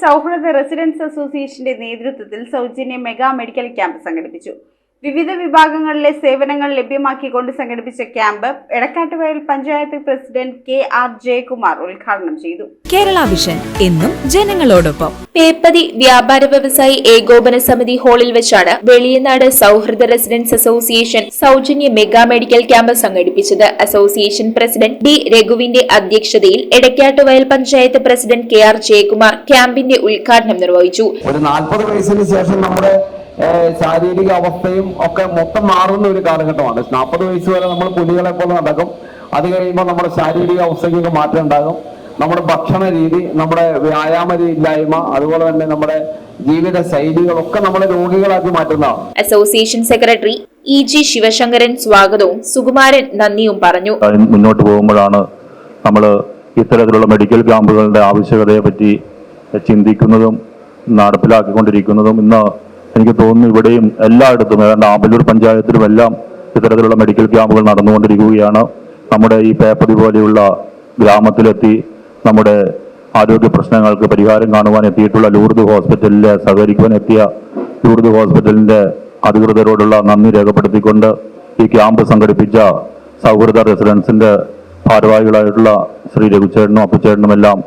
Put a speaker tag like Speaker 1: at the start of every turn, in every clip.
Speaker 1: സൗഹൃദ റെസിഡൻസ് അസോസിയേഷന്റെ നേതൃത്വത്തിൽ സൗജന്യ മെഗാ മെഡിക്കൽ ക്യാമ്പ് സംഘടിപ്പിച്ചു. വിവിധ വിഭാഗങ്ങളിലെ സേവനങ്ങൾ ലഭ്യമാക്കിക്കൊണ്ട് സംഘടിപ്പിച്ച camp Edakkattuvayal panchayat president KR Jayakumar ഉദ്ഘാടനം ചെയ്തു.
Speaker 2: കേരള വിഷൻ എന്നും ജനങ്ങളോടൊപ്പം.
Speaker 3: പേപ്പതി വ്യാപാര വ്യവസായി ഏകോപന സമിതി ഹാളിൽ വെച്ചാണ് വെളിയനാട് സൗഹൃദ റെസിഡൻസ് അസോസിയേഷൻ സൗജന്യ മെഗാ മെഡിക്കൽ ക്യാമ്പ് സംഘടിപ്പിച്ചത്. അസോസിയേഷൻ പ്രസിഡന്റ് D രഘുവിന്റെ അധ്യക്ഷതയിൽ എടക്കാട്ടുവയൽ പഞ്ചായത്ത് പ്രസിഡന്റ് KR ജയകുമാർ ക്യാമ്പിന്റെ ഉദ്ഘാടനം നിർവഹിച്ചു.
Speaker 4: ഒരു 40 വയസ്സിന് ശേഷം നമ്മുടെ ശാരീരിക അവസ്ഥയും ഒക്കെ മൊത്തം മാറുന്ന ഒരു കാലഘട്ടമാണ്. 40 വയസ്സ് വരെ നമ്മൾ കുട്ടികളെ പോലെ നടക്കും. അത് കഴിയുമ്പോൾ നമ്മുടെ ശാരീരിക അവസ്ഥയ്ക്ക് മാറ്റം ഉണ്ടാകും. നമ്മുടെ ഭക്ഷണ രീതി, നമ്മുടെ വ്യായാമ ഇല്ലായ്മ, അതുപോലെ തന്നെ നമ്മുടെ ജീവിത ശൈലികളൊക്കെ നമ്മളെ രോഗികളാക്കി മാറ്റുന്നതാണ്.
Speaker 3: അസോസിയേഷൻ സെക്രട്ടറി EG ശിവശങ്കരൻ സ്വാഗതവും സുകുമാരൻ നന്ദിയും പറഞ്ഞു.
Speaker 5: മുന്നോട്ട് പോകുമ്പോഴാണ് നമ്മൾ ഇത്തരത്തിലുള്ള മെഡിക്കൽ ക്യാമ്പുകളുടെ ആവശ്യകതയെ പറ്റി ചിന്തിക്കുന്നതും നടപ്പിലാക്കിക്കൊണ്ടിരിക്കുന്നതും. ഇന്ന് എനിക്ക് തോന്നുന്നു ഇവിടെയും എല്ലായിടത്തും ഏതാണ്ട് ആമ്പല്ലൂർ പഞ്ചായത്തിലും എല്ലാം ഇത്തരത്തിലുള്ള മെഡിക്കൽ ക്യാമ്പുകൾ നടന്നുകൊണ്ടിരിക്കുകയാണ്. നമ്മുടെ ഈ പേപ്പതി പോലെയുള്ള ഗ്രാമത്തിലെത്തി നമ്മുടെ ആരോഗ്യ പ്രശ്നങ്ങൾക്ക് പരിഹാരം കാണുവാൻ എത്തിയിട്ടുള്ള ലൂർദ് ഹോസ്പിറ്റലിലെ സഹകരിക്കുവാൻ എത്തിയ ലൂർദ് ഹോസ്പിറ്റലിന്റെ അധികൃതരോടുള്ള നന്ദി രേഖപ്പെടുത്തിക്കൊണ്ട് ഈ ക്യാമ്പ് സംഘടിപ്പിച്ച സൗഹൃദ റെസിഡൻസിന്റെ ഭാരവാഹികളായിട്ടുള്ള ശ്രീ രഘുചേട്ടനും അപ്പുചേട്ടനും എല്ലാം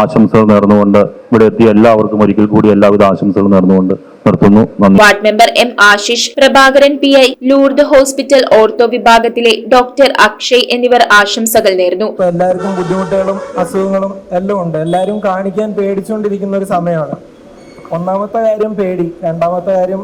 Speaker 5: ആശംസകൾ നേർന്നുകൊണ്ട് ഇവിടെ എത്തിയ എല്ലാവർക്കും ഒരിക്കൽ കൂടി എല്ലാവിധ ആശംസകൾ നേർന്നുകൊണ്ട് നിർത്തുന്നു.
Speaker 3: Ward member M Ashish, Prabhakaran PI, Lourdes hospital ortho വിഭാഗത്തിലെ ഡോക്ടർ അക്ഷയ് എന്നിവർ ആശംസകൾ നേർന്നു.
Speaker 6: എല്ലാവർക്കും ബുദ്ധിമുട്ടുകളും അസുഖങ്ങളും എല്ലാം ഉണ്ട്. എല്ലാവരും കാണിക്കാൻ പേടിച്ചുകൊണ്ടിരിക്കുന്ന ഒരു സമയമാണ്. ഒന്നാമത്തെ കാര്യം പേടി, രണ്ടാമത്തെ കാര്യം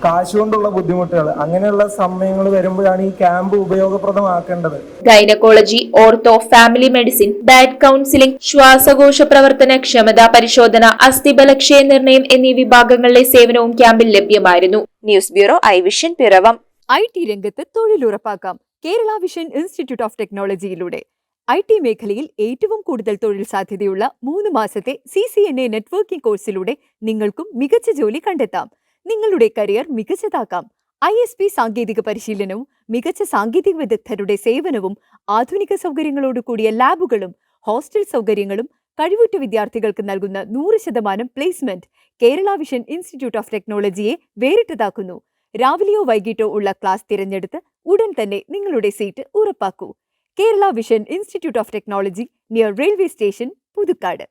Speaker 6: കാശുകൊണ്ടുള്ള ബുദ്ധിമുട്ടുകൾ. അങ്ങനെയുള്ള സമയങ്ങൾ വരുമ്പോഴാണ് ഈ ക്യാമ്പ് ഉപയോഗപ്രദമാക്കേണ്ടത്.
Speaker 3: Gynaecology, ortho, family medicine, diet counselling, ശ്വാസകോശ പ്രവർത്തന ക്ഷമതാ പരിശോധന, അസ്ഥിബലക്ഷയ നിർണയം എന്നീ വിഭാഗങ്ങളിലെ സേവനവും ക്യാമ്പിൽ ലഭ്യമായിരുന്നു. News bureau, iVision, Piravom.
Speaker 2: IT രംഗത്ത് തൊഴിലുറപ്പാക്കാം കേരള വിഷൻ ഇൻസ്റ്റിറ്റ്യൂട്ട് ഓഫ് ടെക്നോളജിയിലൂടെ. IT മേഖലയിൽ ഏറ്റവും കൂടുതൽ തൊഴിൽ സാധ്യതയുള്ള 3 മാസത്തെ CCNA നെറ്റ്വർക്കിംഗ് കോഴ്സിലൂടെ നിങ്ങൾക്കും മികച്ച ജോലി കണ്ടെത്താം. നിങ്ങളുടെ കരിയർ മികച്ചതാക്കാം. ISP സാങ്കേതിക പരിശീലനവും മികച്ച സാങ്കേതിക വിദഗ്ധരുടെ സേവനവും ആധുനിക സൗകര്യങ്ങളോട് കൂടിയ ലാബുകളും ഹോസ്റ്റൽ സൗകര്യങ്ങളും കഴിവുറ്റ വിദ്യാർത്ഥികൾക്ക് നൽകുന്ന 100% placement Kerala vision institute of ടെക്നോളജിയെ വേറിട്ടതാക്കുന്നു. രാവിലെയോ വൈകിട്ടോ ഉള്ള ക്ലാസ് തിരഞ്ഞെടുത്ത് ഉടൻ തന്നെ നിങ്ങളുടെ സീറ്റ് ഉറപ്പാക്കൂ. Kerala vision institute of technology, near railway station, Puthukkad.